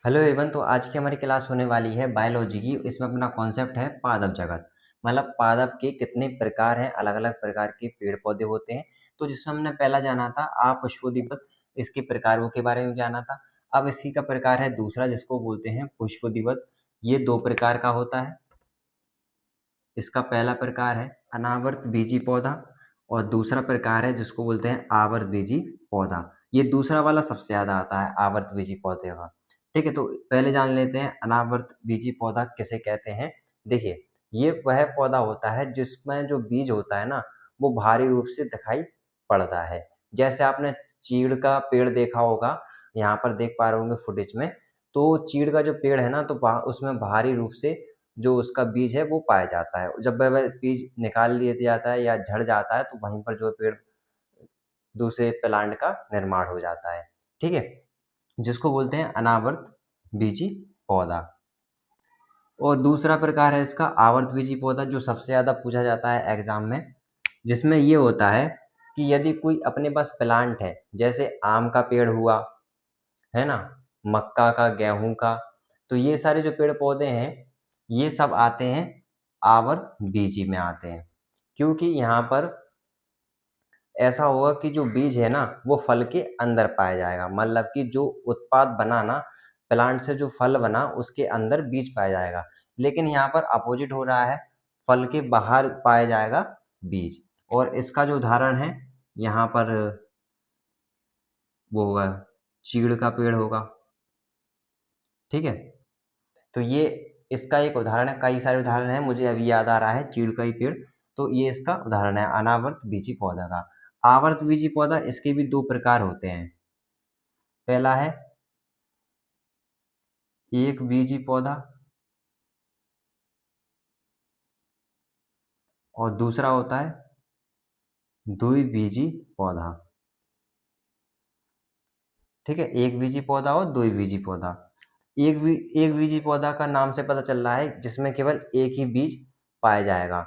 Hello Avon. तो आज की हमारी क्लास होने वाली है बायोलॉजी की। इसमें अपना कॉन्सेप्ट है पादप जगत। मतलब पादप के कितने प्रकार हैं, अलग अलग प्रकार के पेड़ पौधे होते हैं। तो जिसमें हमने पहला जाना था पुष्पोदिवत, इसके प्रकारों के बारे में जाना था। अब इसी का प्रकार है दूसरा, जिसको बोलते हैं पुष्पोदिवत। ये दो प्रकार का होता है। इसका पहला प्रकार है अनावर्त बीजी पौधा और दूसरा प्रकार है जिसको बोलते हैं आवर्त बीजी पौधा। ये दूसरा वाला सबसे ज्यादा आता है, आवर्त बीजी पौधे का। ठीक है, तो पहले जान लेते हैं अनावर्त बीजी पौधा किसे कहते हैं। देखिए, ये वह पौधा होता है जिसमें जो बीज होता है ना, वो भारी रूप से दिखाई पड़ता है। जैसे आपने चीड़ का पेड़ देखा होगा, यहाँ पर देख पा रहे होंगे फुटेज में। तो चीड़ का जो पेड़ है ना, तो उसमें भारी रूप से जो उसका बीज है वो पाया जाता है। जब वह बीज निकाल लिया जाता है या झड़ जाता है, तो वहीं पर जो पेड़ दूसरे प्लांट का निर्माण हो जाता है। ठीक है, जिसको बोलते हैं अनावर्त बीजी पौधा। और दूसरा प्रकार है इसका आवर्त बीजी पौधा, जो सबसे ज्यादा पूछा जाता है एग्जाम में। जिसमें ये होता है कि यदि कोई अपने पास प्लांट है, जैसे आम का पेड़ हुआ, है ना, मक्का का, गेहूं का, तो ये सारे जो पेड़ पौधे हैं ये सब आते हैं आवर्त बीजी में आते हैं। क्योंकि यहाँ पर ऐसा होगा कि जो बीज है ना, वो फल के अंदर पाया जाएगा। मतलब कि जो उत्पाद बना ना, प्लांट से जो फल बना उसके अंदर बीज पाया जाएगा। लेकिन यहाँ पर अपोजिट हो रहा है, फल के बाहर पाया जाएगा बीज। और इसका जो उदाहरण है यहाँ पर वो होगा चीड़ का पेड़ होगा। ठीक है, तो ये इसका एक उदाहरण है। कई सारे उदाहरण है, मुझे अभी याद आ रहा है चीड़ का ही पेड़। तो ये इसका उदाहरण है अनावर्त बीजी पौधा का। आवर्त बीजी पौधा, इसके भी दो प्रकार होते हैं। पहला है एक बीजी पौधा और दूसरा होता है द्विबीजी पौधा। ठीक है, एक बीजी पौधा और द्विबीजी पौधा। एक बीजी पौधा का नाम से पता चल रहा है जिसमें केवल एक ही बीज पाया जाएगा,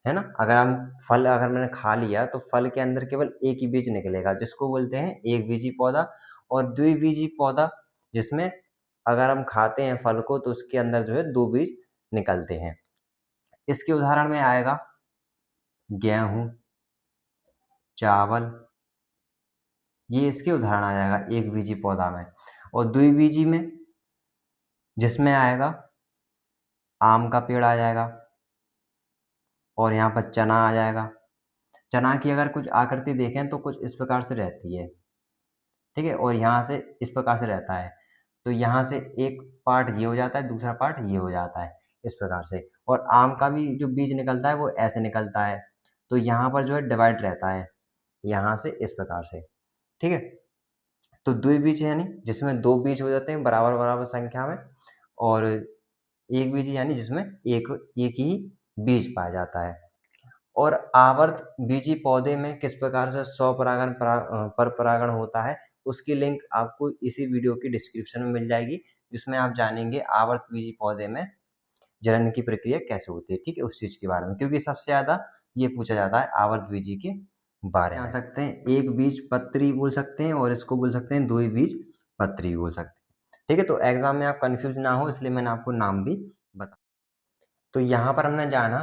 है ना। अगर मैंने खा लिया तो फल के अंदर केवल एक ही बीज निकलेगा, जिसको बोलते हैं एक बीजी पौधा। और द्विबीजी पौधा, जिसमें अगर हम खाते हैं फल को तो उसके अंदर जो है दो बीज निकलते हैं। इसके उदाहरण में आएगा गेहूं, चावल, ये इसके उदाहरण आ जाएगा एक बीजी पौधा में। और द्विबीजी में जिसमें आएगा आम का पेड़ आ जाएगा और यहाँ पर चना आ जाएगा। चना की अगर कुछ आकृति देखें तो कुछ इस प्रकार से रहती है। ठीक है, और यहाँ से इस प्रकार से रहता है। तो यहाँ से एक पार्ट ये हो जाता है, दूसरा पार्ट ये हो जाता है, इस प्रकार से। और आम का भी जो बीज निकलता है वो ऐसे निकलता है। तो यहाँ पर जो है डिवाइड रहता है, यहाँ से इस प्रकार से। ठीक है, तो द्विबीज यानी जिसमें दो बीज हो जाते हैं बराबर बराबर संख्या में। और एक बीज यानी जिसमें एक एक ही बीज पाया जाता है। और आवर्त बीजी पौधे में किस प्रकार से स्वपरागण पर परागण होता है, उसकी लिंक आपको इसी वीडियो की डिस्क्रिप्शन में मिल जाएगी, जिसमें आप जानेंगे आवर्त बीजी पौधे में जनन की प्रक्रिया कैसे होती है। ठीक है, उस चीज के बारे में, क्योंकि सबसे ज्यादा ये पूछा जाता है आवर्त बीजी के बारे में। जान सकते हैं एक बीज पत्री बोल सकते हैं और इसको बोल सकते हैं दो बीज पत्री बोल सकते हैं। ठीक है, तो एग्जाम में आप कंफ्यूज ना हो इसलिए मैंने आपको नाम भी बता। तो यहाँ पर हमने जाना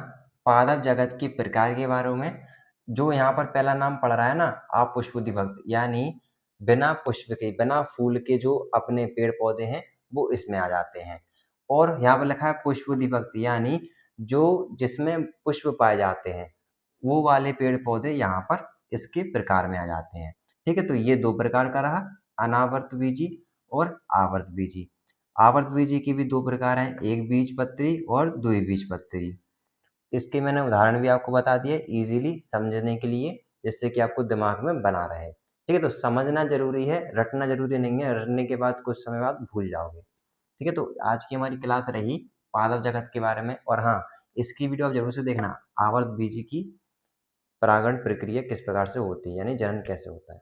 पादप जगत की प्रकार के बारे में। जो यहाँ पर पहला नाम पढ़ रहा है ना, अपुष्पविभक्त, यानी बिना पुष्प के, बिना फूल के जो अपने पेड़ पौधे हैं वो इसमें आ जाते हैं। और यहाँ पर लिखा है पुष्पविभक्त, यानी जो जिसमें पुष्प पाए जाते हैं वो वाले पेड़ पौधे यहाँ पर इसके प्रकार में आ जाते हैं। ठीक है, तो ये दो प्रकार का रहा, अनावर्त बीजी और आवर्त बीजी। आवर्त बीजी की भी दो प्रकार हैं, एक बीजपत्री और द्विबीजपत्री। इसके मैंने उदाहरण भी आपको बता दिए इजीली समझने के लिए, जिससे कि आपको दिमाग में बना रहे। ठीक है, तो समझना जरूरी है, रटना जरूरी नहीं है। रटने के बाद कुछ समय बाद भूल जाओगे। ठीक है, तो आज की हमारी क्लास रही पादप जगत के बारे में। और हाँ, इसकी वीडियो आप जरूर से देखना, आवर्त बीजी की परागण प्रक्रिया किस प्रकार से होती है, यानी जनन कैसे होता है।